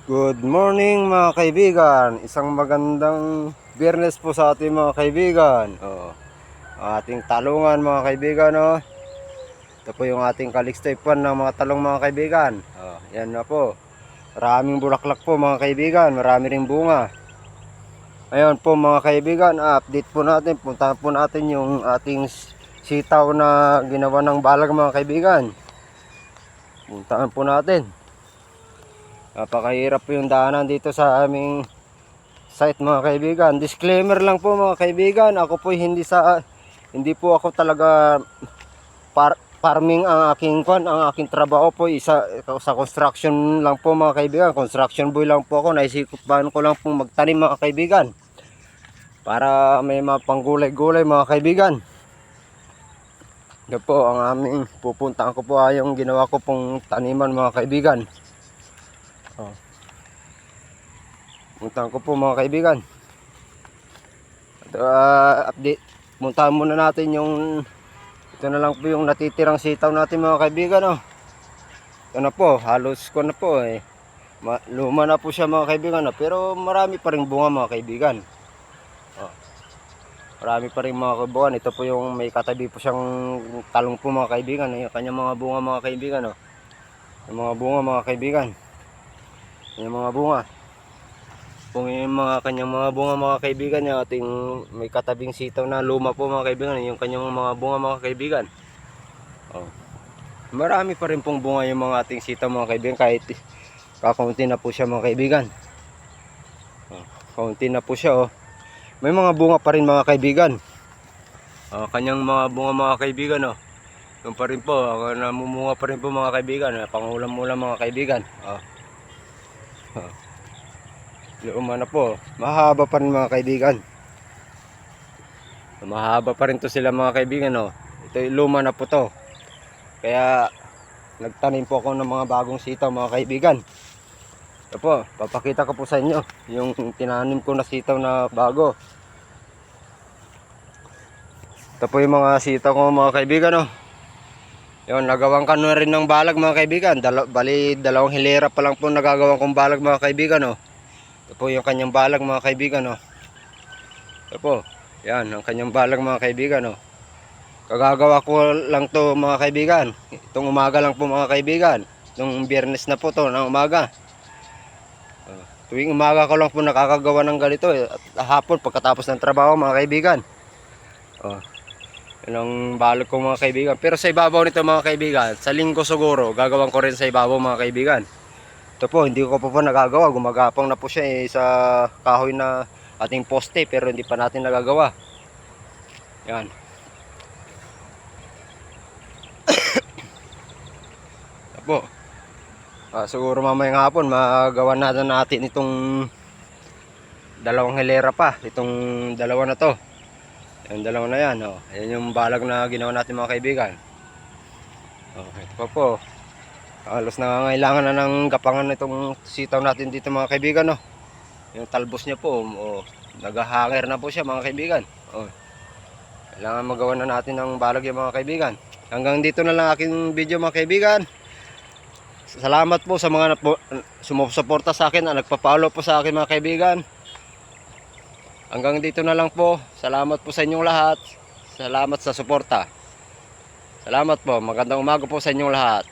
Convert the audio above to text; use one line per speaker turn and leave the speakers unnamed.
Good morning mga kaibigan. Isang magandang Biyernes po sa ating mga kaibigan. Ang ating talungan mga kaibigan. Ito po yung ating kalikstaypan ng mga talong mga kaibigan. Yan na po. Maraming bulaklak po mga kaibigan. Marami ring bunga. Ngayon po mga kaibigan, update po natin. Puntahan po natin yung ating sitaw na ginawa ng balag mga kaibigan. Puntahan po natin. Napakahirap po yung daanan dito sa aming site mga kaibigan. Disclaimer lang po mga kaibigan, ako po hindi po ako talaga farming ang aking trabaho po sa construction lang po mga kaibigan. Construction boy lang po ako. Naisipan ko lang pong magtanim mga kaibigan. Para may mapanggulay-gulay mga kaibigan. Ito po ang aming pupuntahan ko po ay yung ginawa ko pong taniman mga kaibigan. Puntahan ko po mga kaibigan. Update. Puntahan muna natin ito na lang po yung natitirang sitaw natin mga kaibigan. Ito na po, halos ko na po luma na po siya mga kaibigan pero marami pa ring bunga mga kaibigan. Marami pa ring mga bunga. Ito po yung may katabi po siyang talong po mga kaibigan. Yung kanyang mga bunga mga kaibigan. Yung mga bunga mga kaibigan. Yung mga bunga. Kung yung mga kanyang mga bunga mga kaibigan, yung ating may katabing sitaw na luma po mga kaibigan, yung kanyang mga bunga mga kaibigan. Marami pa rin pong bunga yung mga ating sitaw mga kaibigan kahit kakaunti na po siya mga kaibigan. Kaunti na po siya. May mga bunga pa rin mga kaibigan. Kanyang mga bunga mga kaibigan. Yung pa rin po, namumunga pa rin po mga kaibigan. Pangulam-ulam mga kaibigan. Luma na po. Mahaba pa rin mga kaibigan. Mahaba pa rin to sila mga kaibigan. Ito luma na po to. Kaya nagtanim po ako ng mga bagong sitaw mga kaibigan. Ito po, papakita ko po sa inyo yung tinanim ko na sitaw na bago. Ito po yung mga sitaw ko mga kaibigan. Yun, nagawang ka na rin ng balag mga kaibigan. Bali, dalawang hilera pa lang po nagagawang kong balag mga kaibigan. Ito po yung kanyang balag mga kaibigan. Ito po, yan ang kanyang balag mga kaibigan. Kagagawa ko lang to mga kaibigan. Itong umaga lang po mga kaibigan. Itong Biyernes na po to ng umaga. Tuwing umaga ko lang po nakakagawa ng ganito. At hapon pagkatapos ng trabaho mga kaibigan. Yun ang balag ko mga kaibigan. Pero sa ibabaw nito mga kaibigan, sa linggo siguro gagawin ko rin sa ibabaw mga kaibigan. Ito po, hindi ko pa po nagagawa. Gumagapang na po siya sa kahoy na ating poste pero hindi pa natin nagagawa. Yan. Ito po. Siguro mamayang hapon magawa natin itong dalawang hilera pa. Itong dalawa na to. Yung dalawa na yan. Yan yung balag na ginawa natin mga kaibigan. Ito pa po. Halos nangangailangan na ng gapangan itong sitaw natin dito mga kaibigan. Yung talbos niya po, naghahanger na po siya mga kaibigan. Kailangan magawa na natin ng balag yung mga kaibigan. Hanggang dito na lang aking video mga kaibigan. Salamat po sa mga sumusuporta sa akin, nagpa-follow po sa akin mga kaibigan. Hanggang dito na lang po. Salamat po sa inyong lahat. Salamat sa suporta. Salamat po. Magandang umaga po sa inyong lahat.